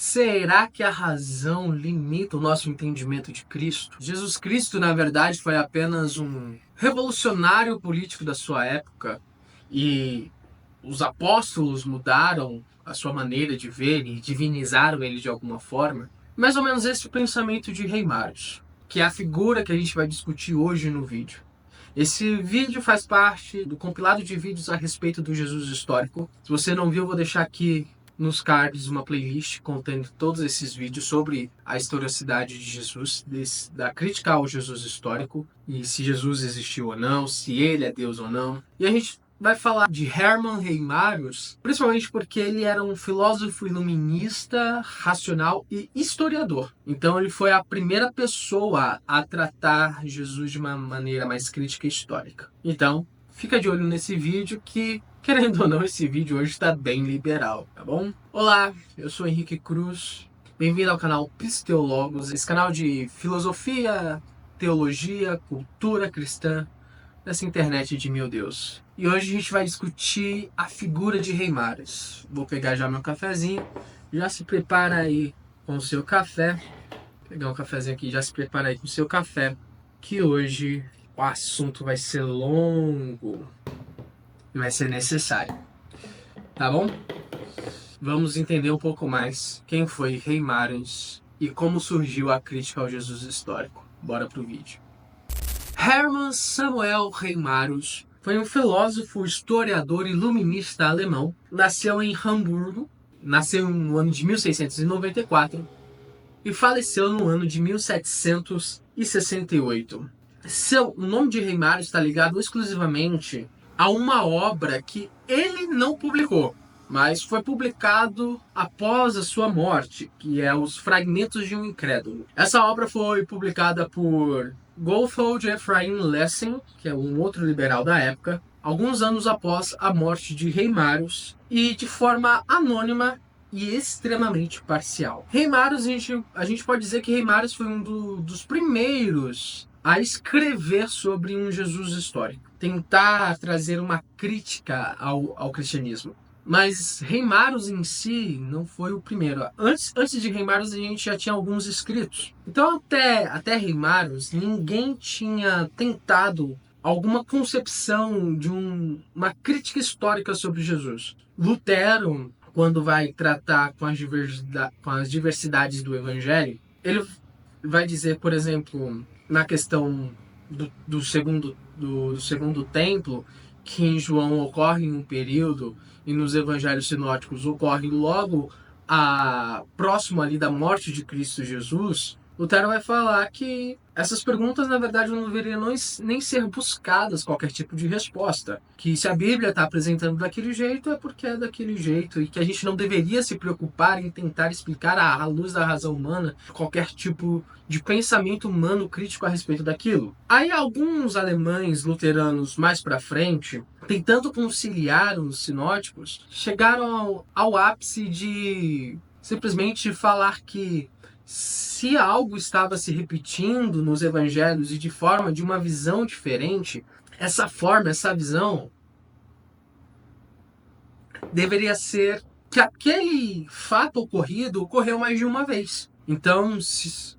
Será que a razão limita o nosso entendimento de Cristo? Jesus Cristo, na verdade, foi apenas um revolucionário político da sua época e os apóstolos mudaram a sua maneira de ver e divinizaram ele de alguma forma? Mais ou menos esse é o pensamento de Rei Miros, que é a figura que a gente vai discutir hoje no vídeo. Esse vídeo faz parte do compilado de vídeos a respeito do Jesus histórico. Se você não viu, eu vou deixar aqui nos cards uma playlist contendo todos esses vídeos sobre a historicidade de Jesus, da crítica ao Jesus histórico, e se Jesus existiu ou não, se ele é Deus ou não. E a gente vai falar de Hermann Reimarus, principalmente porque ele era um filósofo iluminista, racional e historiador. Então ele foi a primeira pessoa a tratar Jesus de uma maneira mais crítica e histórica. Então, fica de olho nesse vídeo que, querendo ou não, esse vídeo hoje está bem liberal, tá bom? Olá, eu sou Henrique Cruz, bem-vindo ao canal Psisteólogos, esse canal de filosofia, teologia, cultura cristã, dessa internet de meu Deus. E hoje a gente vai discutir a figura de Rei Miros. Vou pegar já meu cafezinho, já se prepara aí com o seu café. Vou pegar um cafezinho aqui, já se prepara aí com o seu café, que hoje o assunto vai ser longo e vai ser necessário, tá bom? Vamos entender um pouco mais quem foi Rei Miros e como surgiu a crítica ao Jesus histórico. Bora pro vídeo. Hermann Samuel Reimarus foi um filósofo, historiador e iluminista alemão. Nasceu em Hamburgo, nasceu no ano de 1694 e faleceu no ano de 1768. O nome de Reimarus está ligado exclusivamente a uma obra que ele não publicou, mas foi publicado após a sua morte, que é Os Fragmentos de um Incrédulo. Essa obra foi publicada por Gotthold Ephraim Lessing, que é um outro liberal da época, alguns anos após a morte de Reimarus, e de forma anônima e extremamente parcial. Reimarus, a gente pode dizer que Reimarus foi um dos primeiros a escrever sobre um Jesus histórico, tentar trazer uma crítica ao cristianismo. Mas Reimarus em si não foi o primeiro. Antes de Reimarus a gente já tinha alguns escritos. Então até Reimarus ninguém tinha tentado alguma concepção de uma crítica histórica sobre Jesus. Lutero, quando vai tratar com as diversidades do Evangelho, ele vai dizer, por exemplo, na questão do segundo templo, que em João ocorre em um período e nos evangelhos sinóticos ocorre logo próximo ali da morte de Cristo Jesus, Lutero vai falar que essas perguntas, na verdade, não deveriam nem ser buscadas qualquer tipo de resposta. Que se a Bíblia está apresentando daquele jeito, é porque é daquele jeito. E que a gente não deveria se preocupar em tentar explicar à luz da razão humana qualquer tipo de pensamento humano crítico a respeito daquilo. Aí alguns alemães luteranos mais para frente, tentando conciliar os sinóticos, chegaram ao ápice de simplesmente falar que se algo estava se repetindo nos evangelhos e de uma visão diferente, essa visão deveria ser que aquele fato ocorreu mais de uma vez. Então,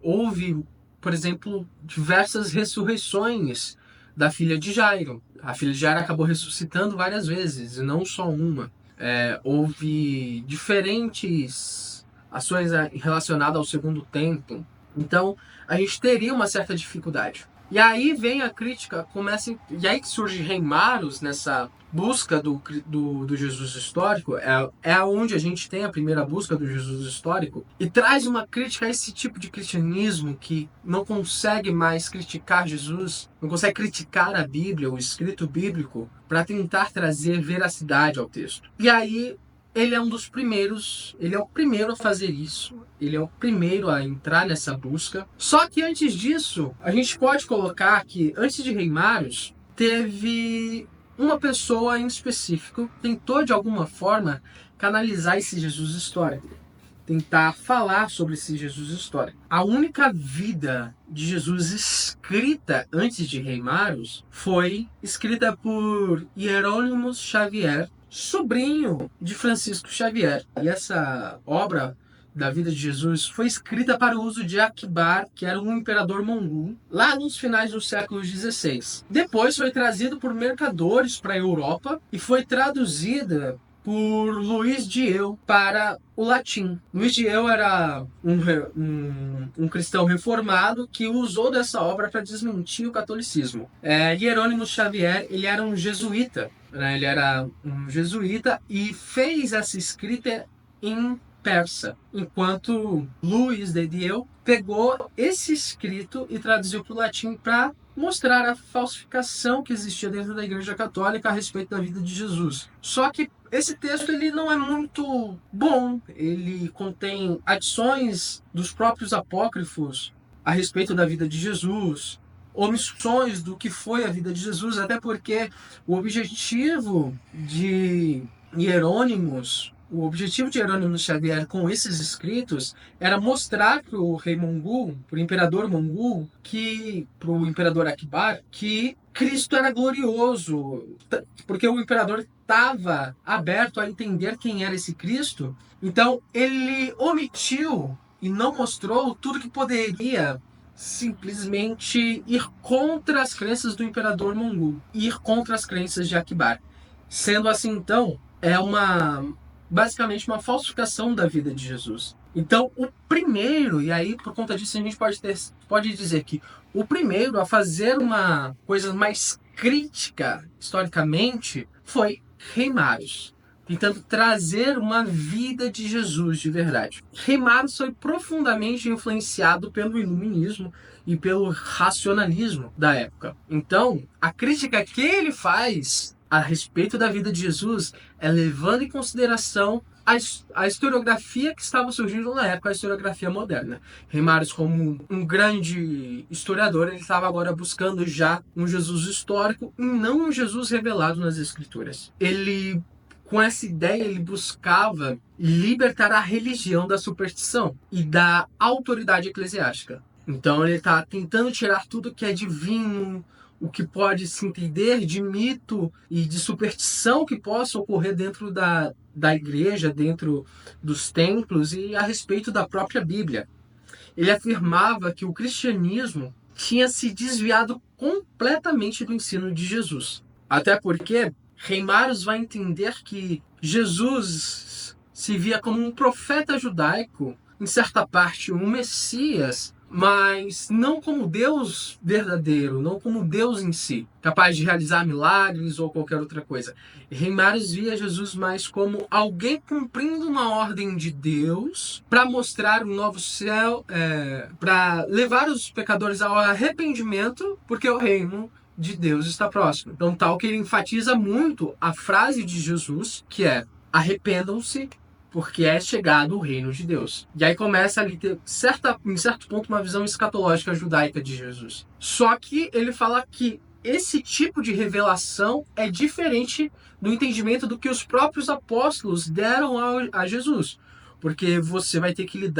houve, por exemplo, diversas ressurreições da filha de Jairo. A filha de Jairo acabou ressuscitando várias vezes, e não só uma. Houve diferentes ações relacionadas ao segundo templo. Então, a gente teria uma certa dificuldade. E aí vem a crítica, e aí que surge Reimarus nessa busca do Jesus histórico, é onde a gente tem a primeira busca do Jesus histórico, e traz uma crítica a esse tipo de cristianismo que não consegue mais criticar Jesus, não consegue criticar a Bíblia, o escrito bíblico, para tentar trazer veracidade ao texto. E aí ele é um dos primeiros, ele é o primeiro a fazer isso, ele é o primeiro a entrar nessa busca. Só que antes disso, a gente pode colocar que antes de Reimarus, teve uma pessoa em específico que tentou de alguma forma canalizar esse Jesus histórico, tentar falar sobre esse Jesus histórico. A única vida de Jesus escrita antes de Reimarus foi escrita por Hieronymus Xavier, sobrinho de Francisco Xavier. E essa obra da vida de Jesus foi escrita para o uso de Akbar, que era um imperador mongol, lá nos finais do século XVI. Depois foi trazido por mercadores para a Europa e foi traduzida por Luís Dieu para o latim. Luís Dieu era um cristão reformado que usou dessa obra para desmentir o catolicismo. Jerônimo Xavier, ele era um jesuíta, né? Ele era um jesuíta e fez essa escrita em persa, enquanto Luís de Dieu pegou esse escrito e traduziu para o latim para mostrar a falsificação que existia dentro da Igreja Católica a respeito da vida de Jesus. Só que esse texto ele não é muito bom, ele contém adições dos próprios apócrifos a respeito da vida de Jesus, omissões do que foi a vida de Jesus, até porque o objetivo de Hierônimos, o objetivo de Jerônimo Xavier com esses escritos era mostrar para o rei mongol, para o imperador mongol, para o imperador Akbar, que Cristo era glorioso, porque o imperador estava aberto a entender quem era esse Cristo. Então ele omitiu e não mostrou tudo que poderia simplesmente ir contra as crenças do imperador mongol, ir contra as crenças de Akbar. Sendo assim, então, basicamente uma falsificação da vida de Jesus. Então, o primeiro, e aí por conta disso a gente pode dizer que o primeiro a fazer uma coisa mais crítica historicamente foi Reimarus, tentando trazer uma vida de Jesus de verdade. Reimarus foi profundamente influenciado pelo iluminismo e pelo racionalismo da época. Então, a crítica que ele faz a respeito da vida de Jesus é levando em consideração a historiografia que estava surgindo na época, a historiografia moderna. Reimarus, como um grande historiador, ele estava agora buscando já um Jesus histórico e não um Jesus revelado nas Escrituras. Com essa ideia, ele buscava libertar a religião da superstição e da autoridade eclesiástica. Então ele está tentando tirar tudo que é divino, o que pode se entender de mito e de superstição que possa ocorrer dentro da igreja, dentro dos templos e a respeito da própria Bíblia. Ele afirmava que o cristianismo tinha se desviado completamente do ensino de Jesus. Até porque Reimarus vai entender que Jesus se via como um profeta judaico, em certa parte um Messias, mas não como Deus verdadeiro, não como Deus em si, capaz de realizar milagres ou qualquer outra coisa. Reimarus via Jesus mais como alguém cumprindo uma ordem de Deus para mostrar um novo céu, para levar os pecadores ao arrependimento, porque o reino de Deus está próximo. Então, tal que ele enfatiza muito a frase de Jesus, que é: arrependam-se, porque é chegado o reino de Deus. E aí começa a ter, em certo ponto, uma visão escatológica judaica de Jesus. Só que ele fala que esse tipo de revelação é diferente do entendimento do que os próprios apóstolos deram a Jesus. Porque você vai ter que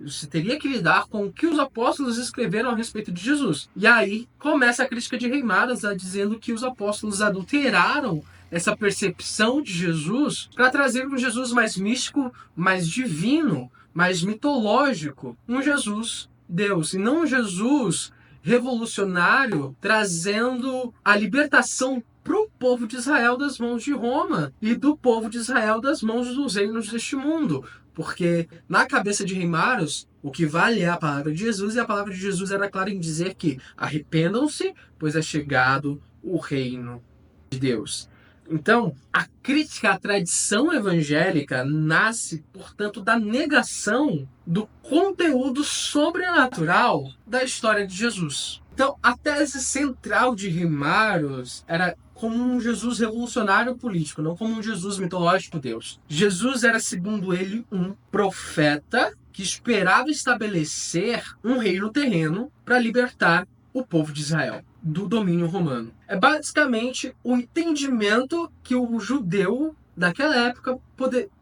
você teria que lidar com o que os apóstolos escreveram a respeito de Jesus. E aí começa a crítica de Reimarus, dizendo que os apóstolos adulteraram essa percepção de Jesus para trazer um Jesus mais místico, mais divino, mais mitológico, um Jesus Deus, e não um Jesus revolucionário trazendo a libertação para o povo de Israel das mãos de Roma e do povo de Israel das mãos dos reinos deste mundo. Porque na cabeça de Reimarus, o que vale é a palavra de Jesus, e a palavra de Jesus era clara em dizer que arrependam-se, pois é chegado o reino de Deus. Então, a crítica à tradição evangélica nasce, portanto, da negação do conteúdo sobrenatural da história de Jesus. Então, a tese central de Reimarus era como um Jesus revolucionário político, não como um Jesus mitológico Deus. Jesus era, segundo ele, um profeta que esperava estabelecer um reino terreno para libertar o povo de Israel do domínio romano. É basicamente o entendimento que o judeu daquela época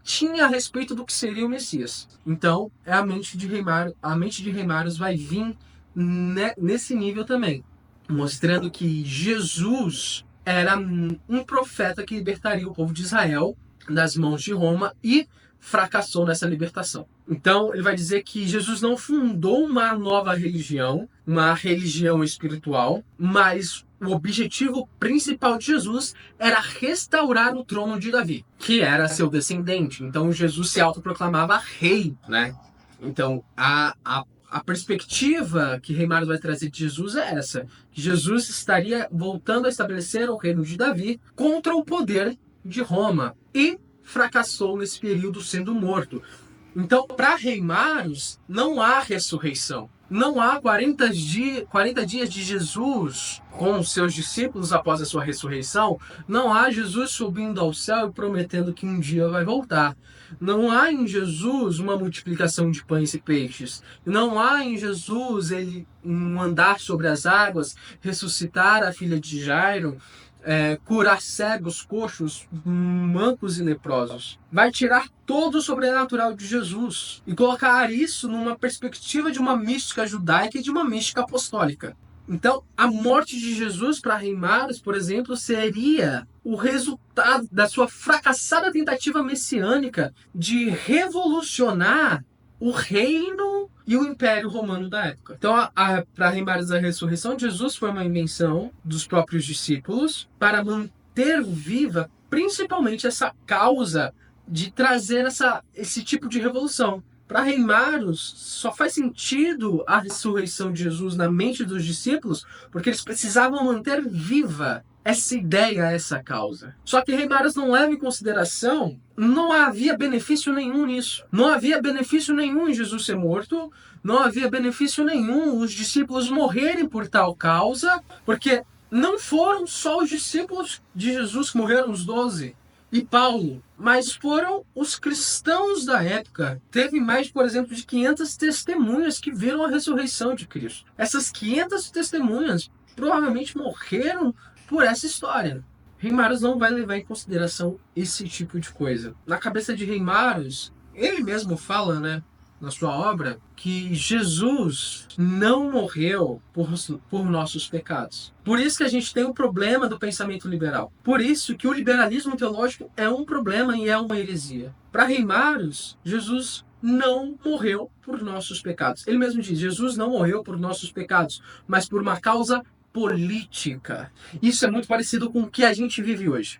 tinha a respeito do que seria o Messias. Então, a mente de Reimarus vai vir nesse nível também, mostrando que Jesus era um profeta que libertaria o povo de Israel das mãos de Roma e fracassou nessa libertação. Então, ele vai dizer que Jesus não fundou uma nova religião, uma religião espiritual, mas o objetivo principal de Jesus era restaurar o trono de Davi, que era seu descendente. Então, Jesus se autoproclamava rei, né? Então, a perspectiva que Reimaros vai trazer de Jesus é essa, que Jesus estaria voltando a estabelecer o reino de Davi contra o poder de Roma, e fracassou nesse período sendo morto. Então, para Reimaros, não há ressurreição. Não há 40 dias de Jesus com os seus discípulos após a sua ressurreição. Não há Jesus subindo ao céu e prometendo que um dia vai voltar. Não há em Jesus uma multiplicação de pães e peixes. Não há em Jesus um andar sobre as águas, ressuscitar a filha de Jairo, curar cegos, coxos, mancos e leprosos. Vai tirar todo o sobrenatural de Jesus e colocar isso numa perspectiva de uma mística judaica e de uma mística apostólica. Então, a morte de Jesus para Reimaros, por exemplo, seria o resultado da sua fracassada tentativa messiânica de revolucionar o reino e o Império Romano da época. Então, para Reimaros, a ressurreição de Jesus foi uma invenção dos próprios discípulos para manter viva, principalmente, essa causa de trazer esse tipo de revolução. Para Reimaros, só faz sentido a ressurreição de Jesus na mente dos discípulos porque eles precisavam manter viva essa ideia, essa causa. Só que Reimaros não leva em consideração, não havia benefício nenhum nisso. Não havia benefício nenhum em Jesus ser morto, não havia benefício nenhum os discípulos morrerem por tal causa, porque não foram só os discípulos de Jesus que morreram, os 12, e Paulo, mas foram os cristãos da época. Teve mais, por exemplo, de 500 testemunhas que viram a ressurreição de Cristo. Essas 500 testemunhas provavelmente morreram por essa história. Reimaros não vai levar em consideração esse tipo de coisa. Na cabeça de Reimaros, ele mesmo fala, né, na sua obra, que Jesus não morreu por nossos pecados. Por isso que a gente tem o problema do pensamento liberal. Por isso que o liberalismo teológico é um problema e é uma heresia. Para Reimaros, Jesus não morreu por nossos pecados. Ele mesmo diz, Jesus não morreu por nossos pecados, mas por uma causa política. Isso é muito parecido com o que a gente vive hoje.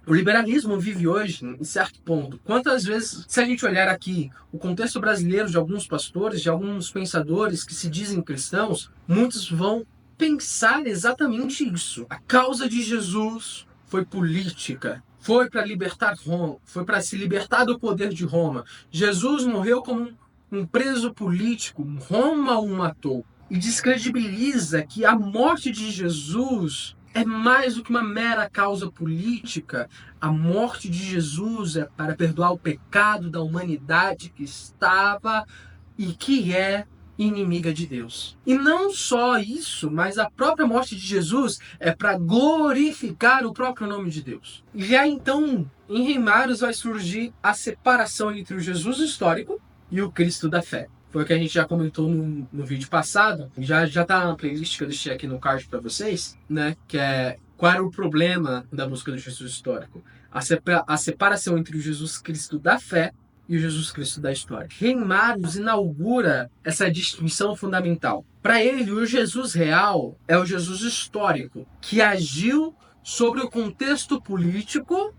O liberalismo vive hoje em certo ponto. Quantas vezes, se a gente olhar aqui o contexto brasileiro de alguns pastores, de alguns pensadores que se dizem cristãos, muitos vão pensar exatamente isso. A causa de Jesus foi política. Foi para libertar Roma, foi para se libertar do poder de Roma. Jesus morreu como um preso político, Roma o matou. E descredibiliza que a morte de Jesus é mais do que uma mera causa política. A morte de Jesus é para perdoar o pecado da humanidade que estava e que é inimiga de Deus. E não só isso, mas a própria morte de Jesus é para glorificar o próprio nome de Deus. E já então, em Reimaros vai surgir a separação entre o Jesus histórico e o Cristo da fé. Foi o que a gente já comentou no vídeo passado. Já tá na playlist que eu deixei aqui no card para vocês, né? Que é qual era o problema da busca do Jesus histórico. A separação entre o Jesus Cristo da fé e o Jesus Cristo da história. Reimaros inaugura essa distinção fundamental. Para ele, o Jesus real é o Jesus histórico, que agiu sobre o contexto político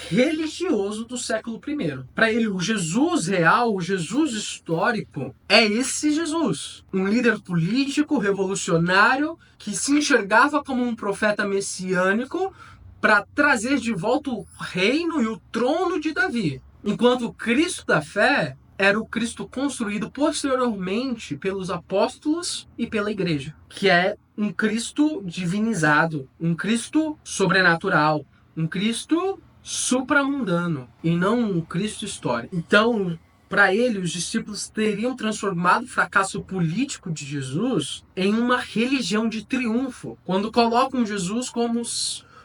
religioso do século I. Para ele, o Jesus real, o Jesus histórico, é esse Jesus. Um líder político, revolucionário, que se enxergava como um profeta messiânico para trazer de volta o reino e o trono de Davi. Enquanto o Cristo da fé era o Cristo construído posteriormente pelos apóstolos e pela igreja, que é um Cristo divinizado, um Cristo sobrenatural, um Cristo supramundano e não um Cristo histórico. Então, para ele, os discípulos teriam transformado o fracasso político de Jesus em uma religião de triunfo, quando colocam Jesus como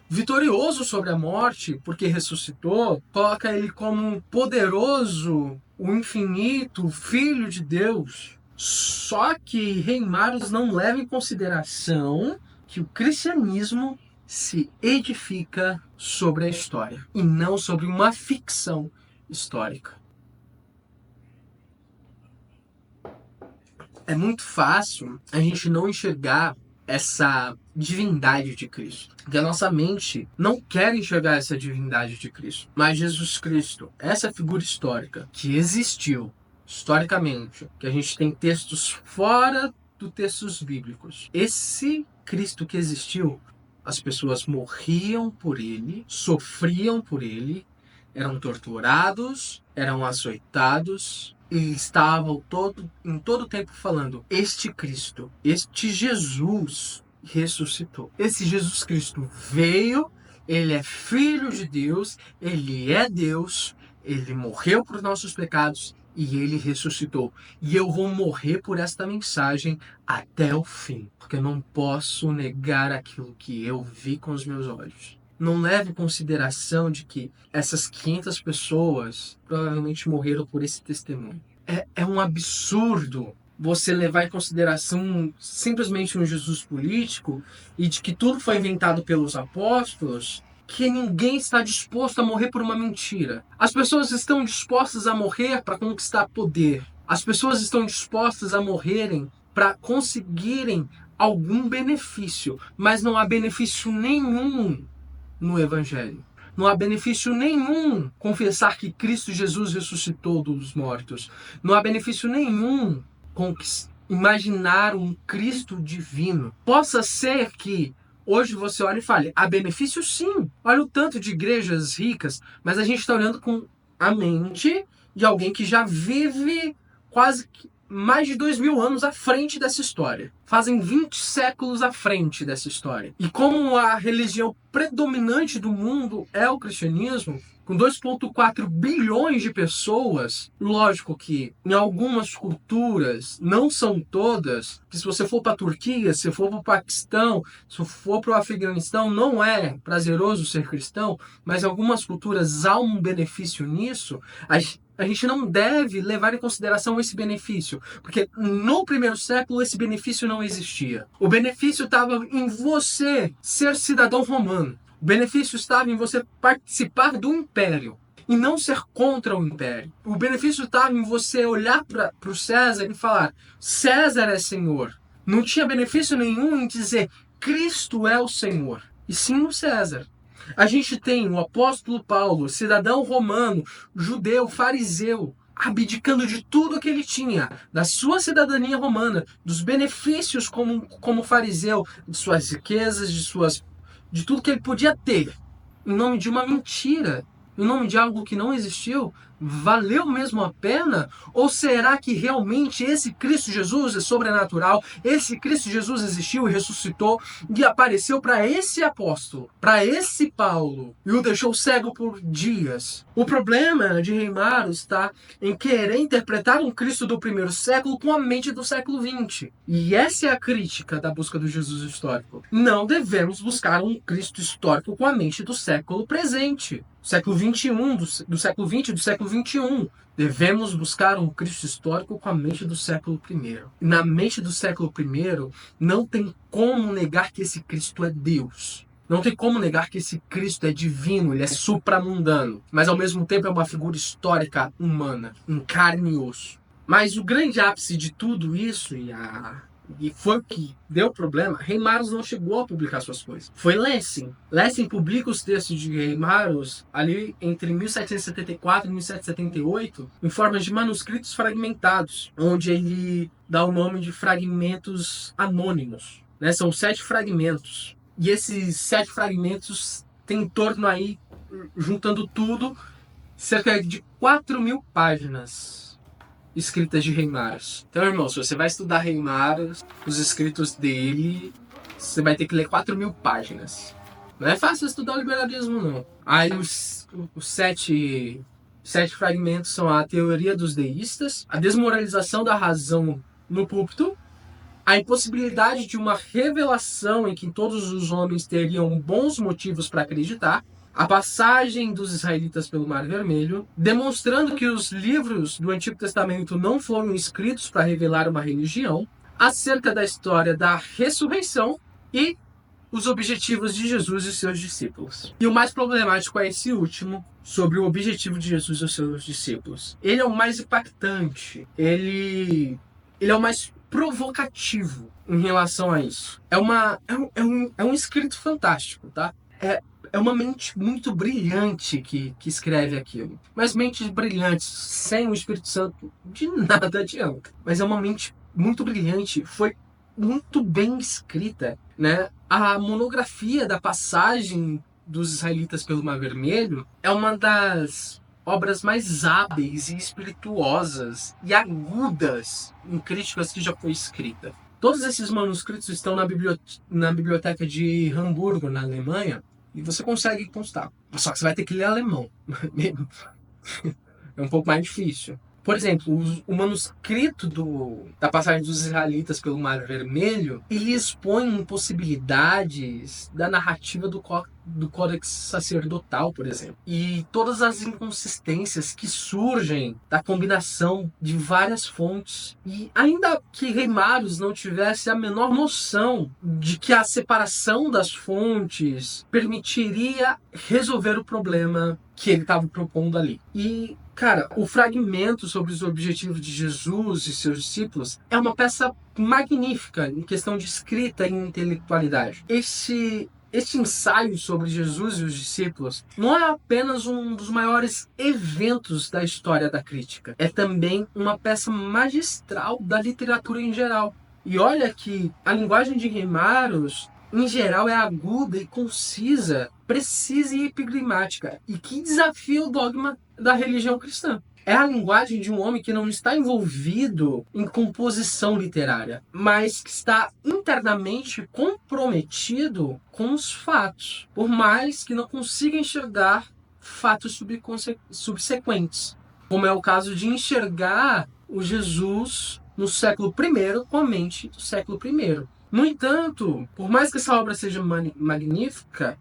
vitorioso sobre a morte, porque ressuscitou, coloca ele como poderoso, o infinito, o Filho de Deus. Só que Reimaros não leva em consideração que o cristianismo se edifica sobre a história e não sobre uma ficção histórica. É muito fácil a gente não enxergar essa divindade de Cristo. Porque a nossa mente não quer enxergar essa divindade de Cristo. Mas Jesus Cristo, essa figura histórica que existiu historicamente, que a gente tem textos fora dos textos bíblicos. Esse Cristo que existiu, as pessoas morriam por ele, sofriam por ele, eram torturados, eram açoitados, e estavam em todo tempo falando: este Cristo, este Jesus ressuscitou. Esse Jesus Cristo veio, ele é filho de Deus, ele morreu por nossos pecados e ele ressuscitou. E eu vou morrer por esta mensagem até o fim, porque eu não posso negar aquilo que eu vi com os meus olhos. Não leve em consideração de que essas 500 pessoas provavelmente morreram por esse testemunho. É um absurdo você levar em consideração simplesmente um Jesus político e de que tudo foi inventado pelos apóstolos, que ninguém está disposto a morrer por uma mentira. As pessoas estão dispostas a morrer para conquistar poder. As pessoas estão dispostas a morrerem para conseguirem algum benefício, mas não há benefício nenhum no Evangelho. Não há benefício nenhum confessar que Cristo Jesus ressuscitou dos mortos. Não há benefício nenhum imaginar um Cristo divino. Possa ser que hoje você olhe e fale: há benefício sim. Olha o tanto de igrejas ricas, mas a gente está olhando com a mente de alguém que já vive quase mais de 2000 anos à frente dessa história. Fazem 20 séculos à frente dessa história. E como a religião predominante do mundo é o cristianismo, com 2,4 bilhões de pessoas, lógico que em algumas culturas, não são todas, que se você for para a Turquia, se for para o Paquistão, se for para o Afeganistão, não é prazeroso ser cristão, mas em algumas culturas há um benefício nisso. A gente não deve levar em consideração esse benefício, porque no primeiro século esse benefício não existia. O benefício estava em você ser cidadão romano. O benefício estava em você participar do império e não ser contra o império. O benefício estava em você olhar para o César e falar: César é Senhor. Não tinha benefício nenhum em dizer Cristo é o Senhor, e sim o César. A gente tem o apóstolo Paulo, cidadão romano, judeu, fariseu, abdicando de tudo que ele tinha, da sua cidadania romana, dos benefícios como fariseu, de suas riquezas, de tudo que ele podia ter, em nome de uma mentira, em nome de algo que não existiu. Valeu mesmo a pena? Ou será que realmente esse Cristo Jesus é sobrenatural? Esse Cristo Jesus existiu e ressuscitou e apareceu para esse apóstolo, para esse Paulo, e o deixou cego por dias? O problema de Reimaros está em querer interpretar um Cristo do primeiro século com a mente do século XX. E essa é a crítica da busca do Jesus histórico. Não devemos buscar um Cristo histórico com a mente do século presente. Século XXI, do século XX e do século XXI. Devemos buscar um Cristo histórico com a mente do século I. E na mente do século I, não tem como negar que esse Cristo é Deus. Não tem como negar que esse Cristo é divino, ele é supramundano. Mas ao mesmo tempo é uma figura histórica humana, em carne e osso. Mas o grande ápice de tudo isso, e foi o que deu problema, Reimaros não chegou a publicar suas coisas. Foi Lessing. Lessing publica os textos de Reimaros ali entre 1774 e 1778 em forma de manuscritos fragmentados, onde ele dá o nome de fragmentos anônimos. São 7 fragmentos. E esses 7 fragmentos têm em torno aí, juntando tudo, cerca de 4.000 páginas escritas de Reimaros. Então, irmão, se você vai estudar Reimaros, os escritos dele, você vai ter que ler 4.000 páginas. Não é fácil estudar o liberalismo, não. Aí os 7 fragmentos são a teoria dos deístas, a desmoralização da razão no púlpito, a impossibilidade de uma revelação em que todos os homens teriam bons motivos para acreditar, a passagem dos israelitas pelo Mar Vermelho, demonstrando que os livros do Antigo Testamento não foram escritos para revelar uma religião, acerca da história da ressurreição e os objetivos de Jesus e seus discípulos. E o mais problemático é esse último, sobre o objetivo de Jesus e seus discípulos. Ele é o mais impactante, ele é o mais provocativo em relação a isso. É um escrito fantástico, tá? É uma mente muito brilhante que escreve aquilo. Mas mentes brilhantes sem o Espírito Santo de nada adianta. Mas é uma mente muito brilhante, foi muito bem escrita, né? A monografia da passagem dos israelitas pelo Mar Vermelho é uma das obras mais hábeis e espirituosas e agudas em críticas que já foi escrita. Todos esses manuscritos estão na biblioteca de Hamburgo, na Alemanha, e você consegue constar. Só que você vai ter que ler alemão. É um pouco mais difícil. Por exemplo, o manuscrito da passagem dos israelitas pelo Mar Vermelho, ele expõe possibilidades da narrativa do Códex Sacerdotal, por exemplo. E todas as inconsistências que surgem da combinação de várias fontes. E ainda que Reimarus não tivesse a menor noção de que a separação das fontes permitiria resolver o problema que ele estava propondo ali. E, cara, o fragmento sobre os objetivos de Jesus e seus discípulos é uma peça magnífica em questão de escrita e intelectualidade. Este ensaio sobre Jesus e os discípulos não é apenas um dos maiores eventos da história da crítica. É também uma peça magistral da literatura em geral. E olha que a linguagem de Reimarus, em geral, é aguda e concisa, precisa e epigrimática, e que desafia o dogma da religião cristã. É a linguagem de um homem que não está envolvido em composição literária, mas que está internamente comprometido com os fatos, por mais que não consiga enxergar fatos subsequentes, como é o caso de enxergar o Jesus no século I com a mente do século I. No entanto, por mais que essa obra seja magnífica,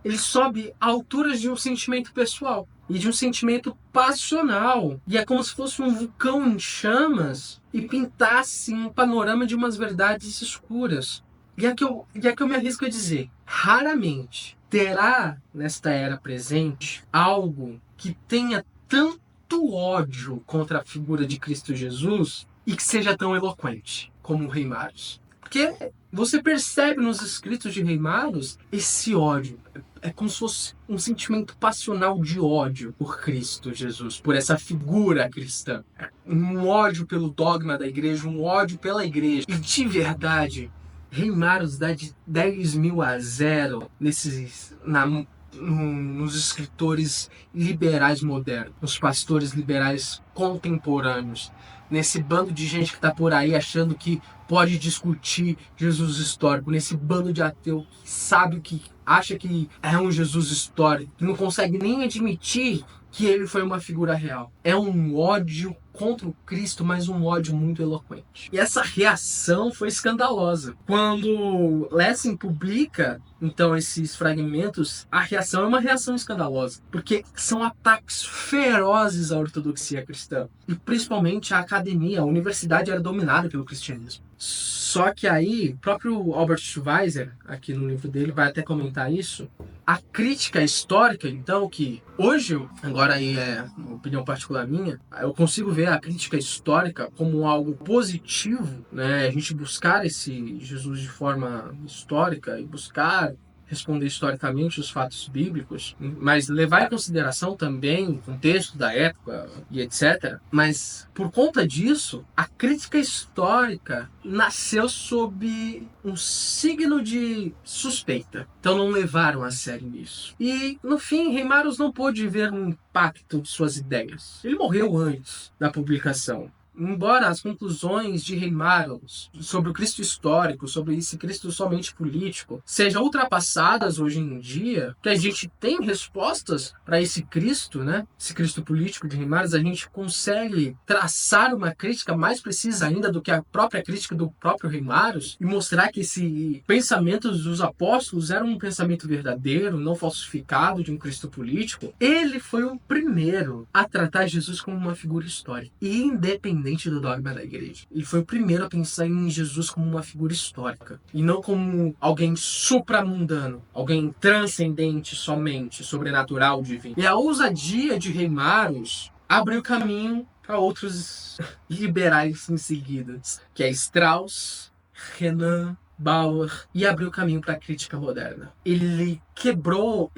ele sobe a alturas de um sentimento pessoal e de um sentimento passional. E é como se fosse um vulcão em chamas e pintasse um panorama de umas verdades escuras. E é que eu me arrisco a dizer, raramente terá nesta era presente algo que tenha tanto ódio contra a figura de Cristo Jesus e que seja tão eloquente como o Reimarus. Porque você percebe nos escritos de Reimarus esse ódio. É como se fosse um sentimento passional de ódio por Cristo Jesus, por essa figura cristã. Um ódio pelo dogma da igreja, um ódio pela igreja. E de verdade, Reimarus dá de 10.000 nos escritores liberais modernos, nos pastores liberais contemporâneos, nesse bando de gente que está por aí achando que pode discutir Jesus histórico, nesse bando de ateu que sabe que acha que é um Jesus histórico, que não consegue nem admitir que ele foi uma figura real. É um ódio contra o Cristo, mas um ódio muito eloquente. E essa reação foi escandalosa. Quando Lessing publica, então, esses fragmentos, a reação é uma reação escandalosa, porque são ataques ferozes à ortodoxia cristã. E principalmente a academia, a universidade era dominada pelo cristianismo. Só que aí, o próprio Albert Schweitzer, aqui no livro dele, vai até comentar isso. A crítica histórica, então, que hoje, agora aí é uma opinião particular minha, eu consigo ver a crítica histórica como algo positivo, né? A gente buscar esse Jesus de forma histórica e buscar responder historicamente os fatos bíblicos, mas levar em consideração também o contexto da época e etc. Mas, por conta disso, a crítica histórica nasceu sob um signo de suspeita. Então não levaram a sério isso. E, no fim, Reimarus não pôde ver um impacto de suas ideias. Ele morreu antes da publicação. Embora as conclusões de Reimarus sobre o Cristo histórico, sobre esse Cristo somente político, sejam ultrapassadas hoje em dia, que a gente tem respostas para esse Cristo, né? Esse Cristo político de Reimarus, a gente consegue traçar uma crítica mais precisa ainda do que a própria crítica do próprio Reimarus e mostrar que esse pensamento dos apóstolos era um pensamento verdadeiro, não falsificado de um Cristo político. Ele foi o primeiro a tratar Jesus como uma figura histórica. E independente independente do dogma da igreja. Ele foi o primeiro a pensar em Jesus como uma figura histórica e não como alguém supramundano, alguém transcendente somente, sobrenatural, divino. E a ousadia de Reimarus abriu caminho para outros liberais em seguida, que é Strauss, Renan, Bauer, e abriu caminho para a crítica moderna. Ele quebrou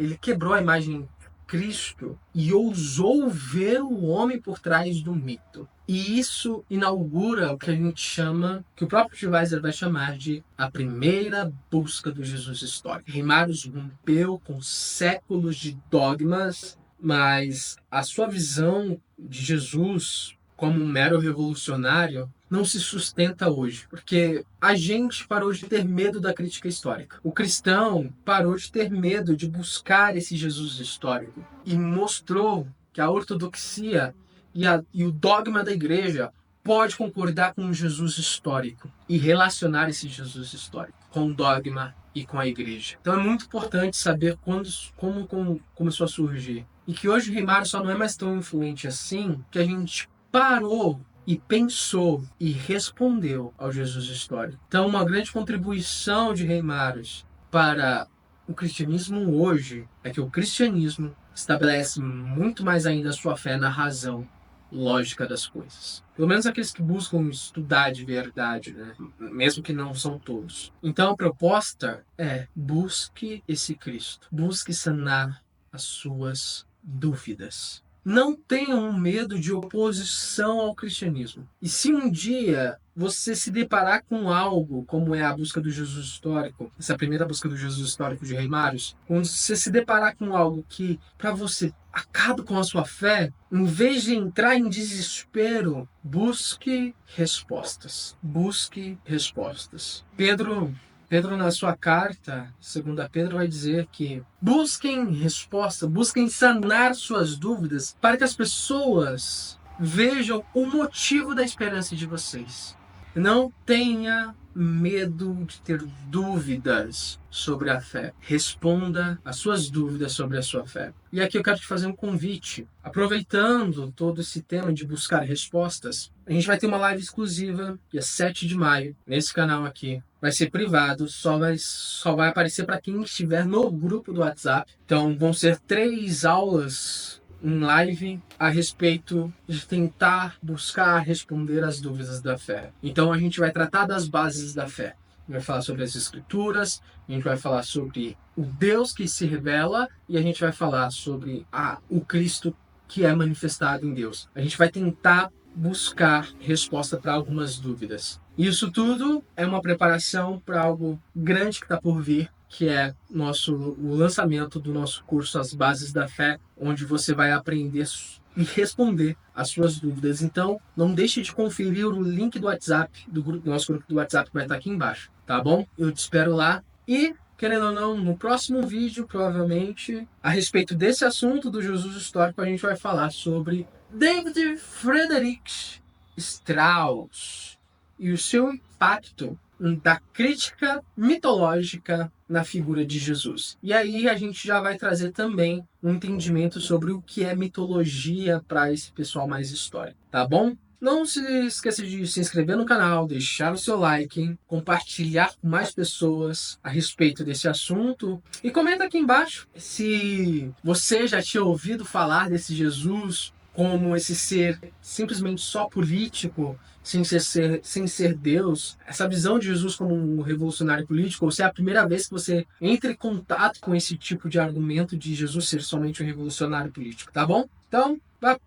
a imagem de Cristo e ousou ver o homem por trás do mito. E isso inaugura o que a gente chama, que o próprio Weiser vai chamar de a primeira busca do Jesus histórico. Reimarus rompeu com séculos de dogmas, mas a sua visão de Jesus como um mero revolucionário não se sustenta hoje, porque a gente parou de ter medo da crítica histórica. O cristão parou de ter medo de buscar esse Jesus histórico e mostrou que a ortodoxia e o dogma da igreja pode concordar com o Jesus histórico e relacionar esse Jesus histórico com o dogma e com a igreja. Então é muito importante saber como começou a surgir. E que hoje o Reimarus só não é mais tão influente assim, que a gente parou e pensou e respondeu ao Jesus histórico. Então, uma grande contribuição de Reimarus para o cristianismo hoje é que o cristianismo estabelece muito mais ainda a sua fé na razão lógica das coisas. Pelo menos aqueles que buscam estudar de verdade, né? Mesmo que não são todos. Então, a proposta é: busque esse Cristo. Busque sanar as suas dúvidas. Não tenham medo de oposição ao cristianismo. E se um dia você se deparar com algo como é a busca do Jesus histórico, essa primeira busca do Jesus histórico de Reimarus, quando você se deparar com algo que para você acaba com a sua fé, em vez de entrar em desespero, busque respostas. Busque respostas. Pedro, na sua carta, 2 Pedro, vai dizer que busquem resposta, busquem sanar suas dúvidas para que as pessoas vejam o motivo da esperança de vocês. Não tenha medo de ter dúvidas sobre a fé. Responda as suas dúvidas sobre a sua fé. E aqui eu quero te fazer um convite. Aproveitando todo esse tema de buscar respostas, a gente vai ter uma live exclusiva dia 7 de maio, nesse canal aqui. Vai ser privado, só vai aparecer para quem estiver no grupo do WhatsApp. Então vão ser 3 aulas em live a respeito de tentar buscar responder as dúvidas da fé. Então a gente vai tratar das bases da fé. A gente vai falar sobre as escrituras, a gente vai falar sobre o Deus que se revela e a gente vai falar sobre o Cristo que é manifestado em Deus. A gente vai tentar buscar resposta para algumas dúvidas. Isso tudo é uma preparação para algo grande que está por vir, que é o lançamento do nosso curso As Bases da Fé, onde você vai aprender e responder as suas dúvidas. Então, não deixe de conferir o link do WhatsApp, do nosso grupo do WhatsApp, que vai estar aqui embaixo, tá bom? Eu te espero lá e, querendo ou não, no próximo vídeo, provavelmente, a respeito desse assunto do Jesus histórico, a gente vai falar sobre David Friedrich Strauss e o seu impacto da crítica mitológica na figura de Jesus. E aí a gente já vai trazer também um entendimento sobre o que é mitologia para esse pessoal mais histórico, tá bom? Não se esqueça de se inscrever no canal, deixar o seu like, compartilhar com mais pessoas a respeito desse assunto e comenta aqui embaixo se você já tinha ouvido falar desse Jesus como esse ser simplesmente só político, sem ser Deus, essa visão de Jesus como um revolucionário político, ou se é a primeira vez que você entra em contato com esse tipo de argumento de Jesus ser somente um revolucionário político, tá bom? Então,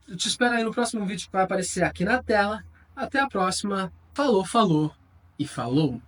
eu te espero aí no próximo vídeo que vai aparecer aqui na tela. Até a próxima. Falou, falou e falou!